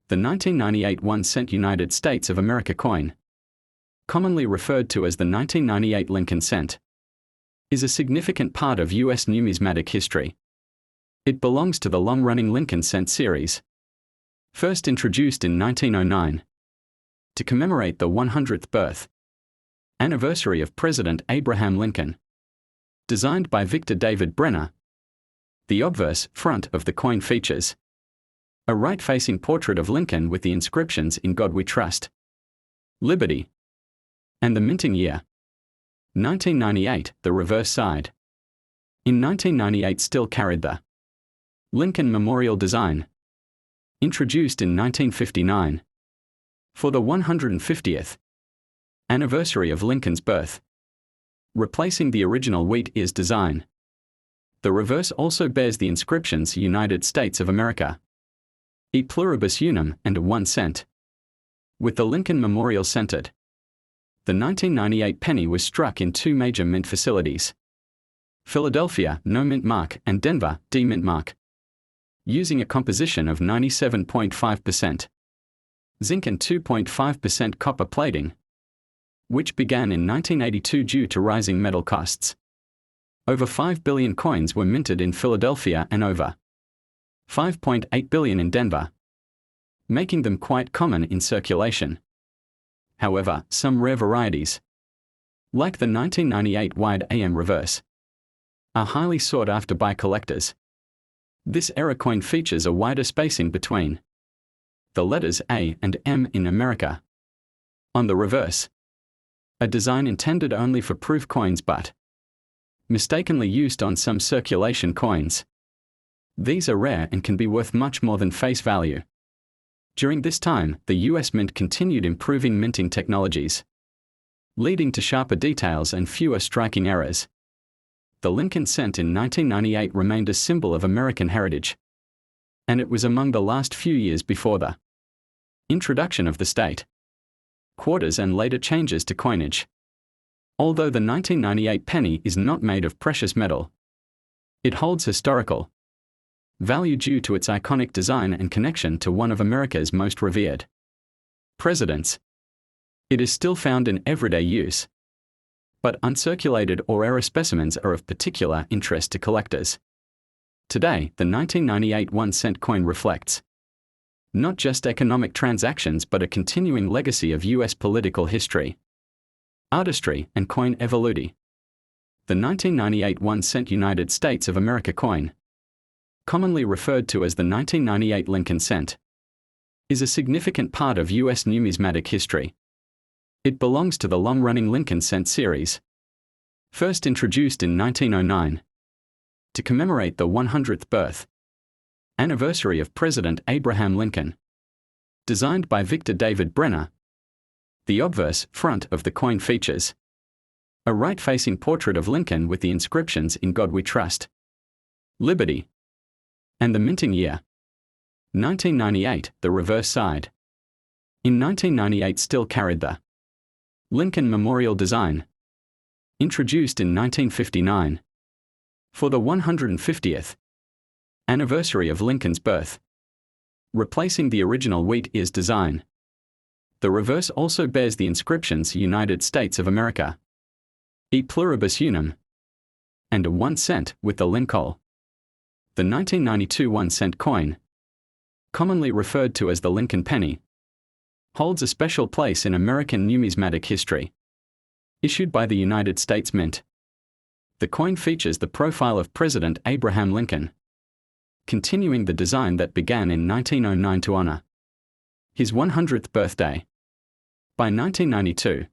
The 1998 1-cent United States of America coin, commonly referred to as the 1998 Lincoln cent, is a significant part of U.S. numismatic history. It belongs to the long-running Lincoln cent series, first introduced in 1909 to commemorate the 100th birth anniversary of President Abraham Lincoln. Designed by Victor David Brenner, the obverse front of the coin features a right-facing portrait of Lincoln with the inscriptions "In God We Trust," "Liberty," and the minting year 1998. The reverse side in 1998 still carried the Lincoln Memorial design, introduced in 1959 for the 150th anniversary of Lincoln's birth, replacing the original wheat ears design. The reverse also bears the inscriptions "United States of America," "E pluribus unum," and a 1 cent, with the Lincoln Memorial centered. The 1998 penny was struck in two major mint facilities: Philadelphia, no mint mark, and Denver, D mint mark, using a composition of 97.5% zinc and 2.5% copper plating, which began in 1982 due to rising metal costs. Over 5 billion coins were minted in Philadelphia and over 5.8 billion in Denver, making them quite common in circulation. However, some rare varieties, like the 1998 wide AM reverse, are highly sought after by collectors. This era coin features a wider spacing between the letters A and M in America on the reverse, a design intended only for proof coins but mistakenly used on some circulation coins. These are rare and can be worth much more than face value. During this time, the U.S. Mint continued improving minting technologies, leading to sharper details and fewer striking errors. The Lincoln cent in 1998 remained a symbol of American heritage, and it was among the last few years before the introduction of the state quarters and later changes to coinage. Although the 1998 penny is not made of precious metal, it holds historical value due to its iconic design and connection to one of America's most revered presidents. It is still found in everyday use, but uncirculated or error specimens are of particular interest to collectors. Today, the 1998 1-cent coin reflects not just economic transactions but a continuing legacy of U.S. political history, artistry, and coin evolution. The 1998 1-cent United States of America coin, commonly referred to as the 1998 Lincoln cent, is a significant part of U.S. numismatic history. It belongs to the long-running Lincoln cent series, first introduced in 1909 to commemorate the 100th birth anniversary of President Abraham Lincoln. Designed by Victor David Brenner, the obverse front of the coin features a right-facing portrait of Lincoln with the inscriptions "In God We Trust," "Liberty," and the minting year 1998. The reverse side in 1998 still carried the Lincoln Memorial design, introduced in 1959 for the 150th anniversary of Lincoln's birth, replacing the original wheat ears design. The reverse also bears the inscriptions "United States of America," "E pluribus unum," and a 1 cent with the Lincoln. The 1992 1-cent coin, commonly referred to as the Lincoln penny, holds a special place in American numismatic history. Issued by the United States Mint, the coin features the profile of President Abraham Lincoln, continuing the design that began in 1909 to honor his 100th birthday. By 1992,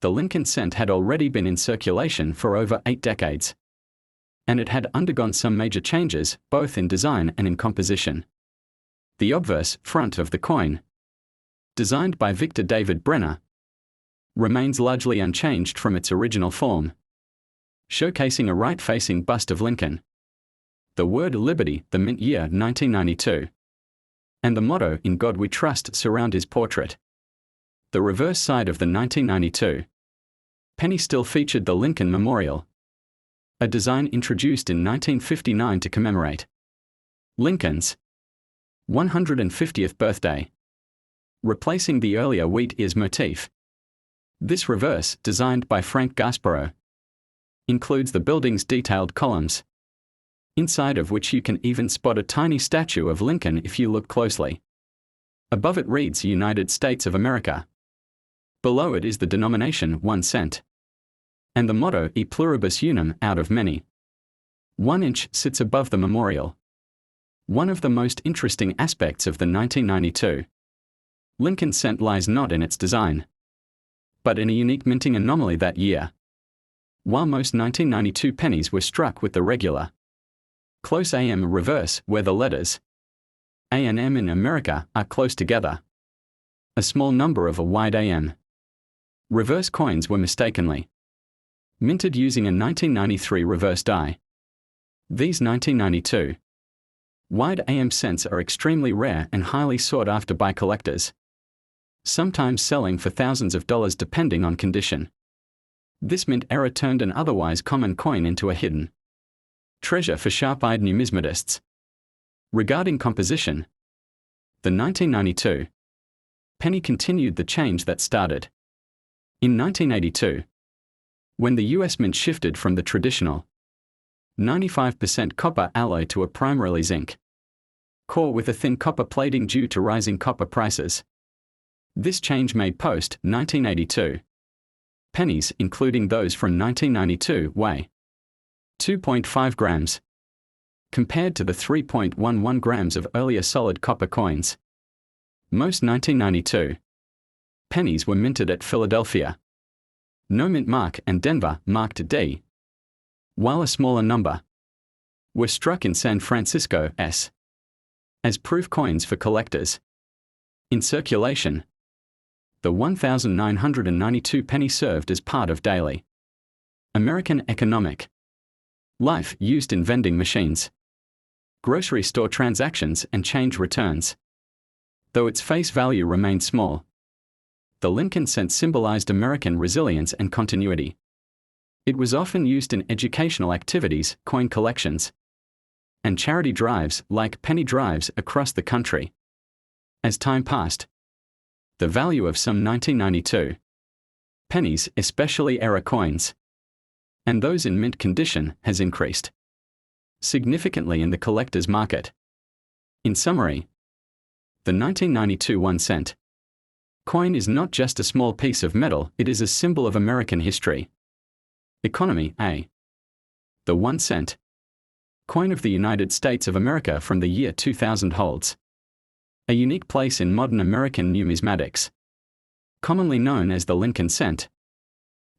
the Lincoln cent had already been in circulation for over 8 decades, and it had undergone some major changes, both in design and in composition. The obverse front of the coin, designed by Victor David Brenner, remains largely unchanged from its original form, showcasing a right-facing bust of Lincoln, the word "Liberty," the mint year 1992, and the motto "In God We Trust" surround his portrait. The reverse side of the 1992 penny still featured the Lincoln Memorial, a design introduced in 1959 to commemorate Lincoln's 150th birthday. Replacing the earlier wheat ears motif. This reverse, designed by Frank Gasparo, includes the building's detailed columns, inside of which you can even spot a tiny statue of Lincoln if you look closely. Above it reads United States of America. Below it is the denomination 1 cent. And the motto E pluribus unum, out of many. 1 inch sits above the memorial. One of the most interesting aspects of the 1992 Lincoln cent lies not in its design, but in a unique minting anomaly that year. While most 1992 pennies were struck with the regular close AM reverse, where the letters A and M in America are close together, a small number of a wide AM reverse coins were mistakenly minted using a 1993 reverse die. These 1992 wide AM cents are extremely rare and highly sought after by collectors, sometimes selling for thousands of dollars depending on condition. This mint error turned an otherwise common coin into a hidden treasure for sharp-eyed numismatists. Regarding composition, the 1992 penny continued the change that started in 1982, when the US Mint shifted from the traditional 95% copper alloy to a primarily zinc core with a thin copper plating due to rising copper prices. This change made post-1982 pennies, including those from 1992, weigh 2.5 grams, compared to the 3.11 grams of earlier solid copper coins. Most 1992 pennies were minted at Philadelphia, no mint mark, and Denver, marked D, while a smaller number were struck in San Francisco S as proof coins for collectors. In circulation, the 1,992 penny served as part of daily American economic life, used in vending machines, grocery store transactions, and change returns. Though its face value remained small, the Lincoln cent symbolized American resilience and continuity. It was often used in educational activities, coin collections, and charity drives, like penny drives, across the country. As time passed, the value of some 1992 pennies, especially era coins, and those in mint condition, has increased significantly in the collector's market. In summary, the 1992 1 cent coin is not just a small piece of metal, it is a symbol of American history, economy. The 1 cent coin of the United States of America from the year 2000 holds a unique place in modern American numismatics. Commonly known as the Lincoln cent,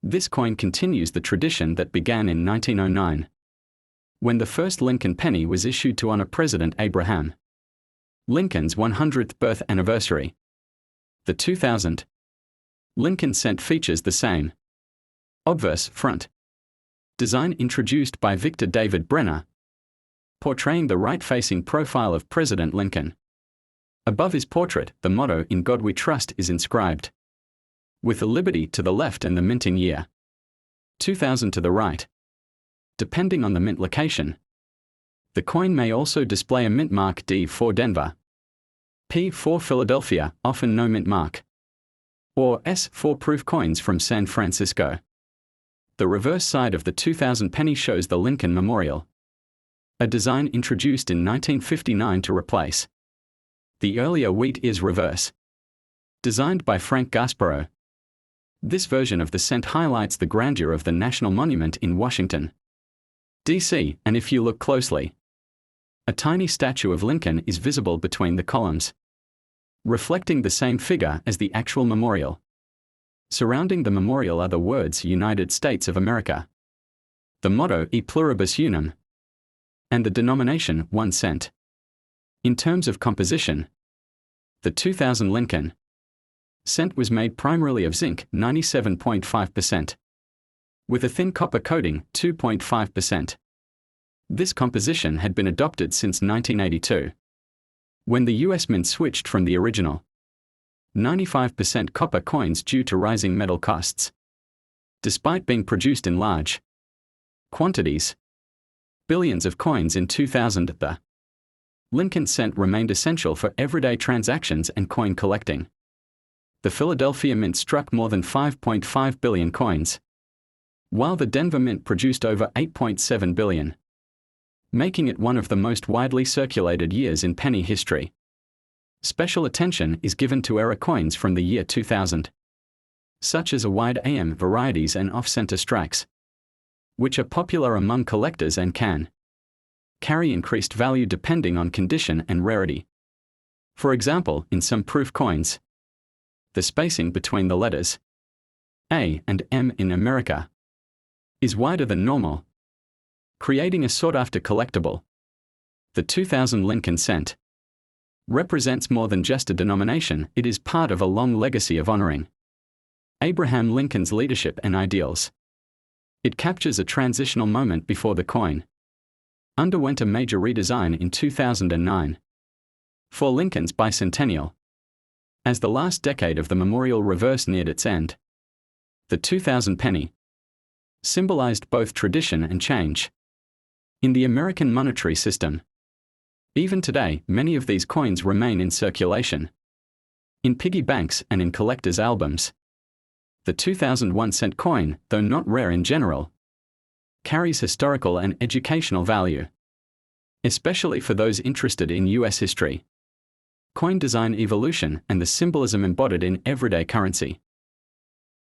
this coin continues the tradition that began in 1909, when the first Lincoln penny was issued to honor President Abraham Lincoln's 100th birth anniversary. The 2000 Lincoln cent features the same obverse front design introduced by Victor David Brenner, portraying the right-facing profile of President Lincoln. Above his portrait, the motto "In God We Trust" is inscribed, with a liberty to the left and the minting year 2000 to the right. Depending on the mint location, the coin may also display a mint mark D for Denver, P for Philadelphia, often no mint mark, or S for proof coins from San Francisco. The reverse side of the 2000 penny shows the Lincoln Memorial, a design introduced in 1959 to replace the earlier wheat ears reverse, designed by Frank Gasparo. This version of the cent highlights the grandeur of the National Monument in Washington, D.C., and if you look closely, a tiny statue of Lincoln is visible between the columns, reflecting the same figure as the actual memorial. Surrounding the memorial are the words United States of America, the motto E pluribus unum, and the denomination 1 cent. In terms of composition, the 2000 Lincoln cent was made primarily of zinc 97.5%, with a thin copper coating 2.5%. This composition had been adopted since 1982, when the US Mint switched from the original 95% copper coins due to rising metal costs. Despite being produced in large quantities, billions of coins in 2000, the Lincoln cent remained essential for everyday transactions and coin collecting. The Philadelphia Mint struck more than 5.5 billion coins, while the Denver Mint produced over 8.7 billion, making it one of the most widely circulated years in penny history. Special attention is given to era coins from the year 2000, such as a wide AM varieties and off-center strikes, which are popular among collectors and can carry increased value depending on condition and rarity. For example, in some proof coins, the spacing between the letters A and M in America is wider than normal, creating a sought-after collectible. The 2000 Lincoln cent represents more than just a denomination, it is part of a long legacy of honoring Abraham Lincoln's leadership and ideals. It captures a transitional moment before the coin underwent a major redesign in 2009 for Lincoln's bicentennial. As the last decade of the memorial reverse neared its end, the 2000 penny symbolized both tradition and change in the American monetary system. Even today, many of these coins remain in circulation, in piggy banks and in collectors' albums. The 2001 cent coin, though not rare in general, carries historical and educational value, especially for those interested in U.S. history, coin design evolution, and the symbolism embodied in everyday currency.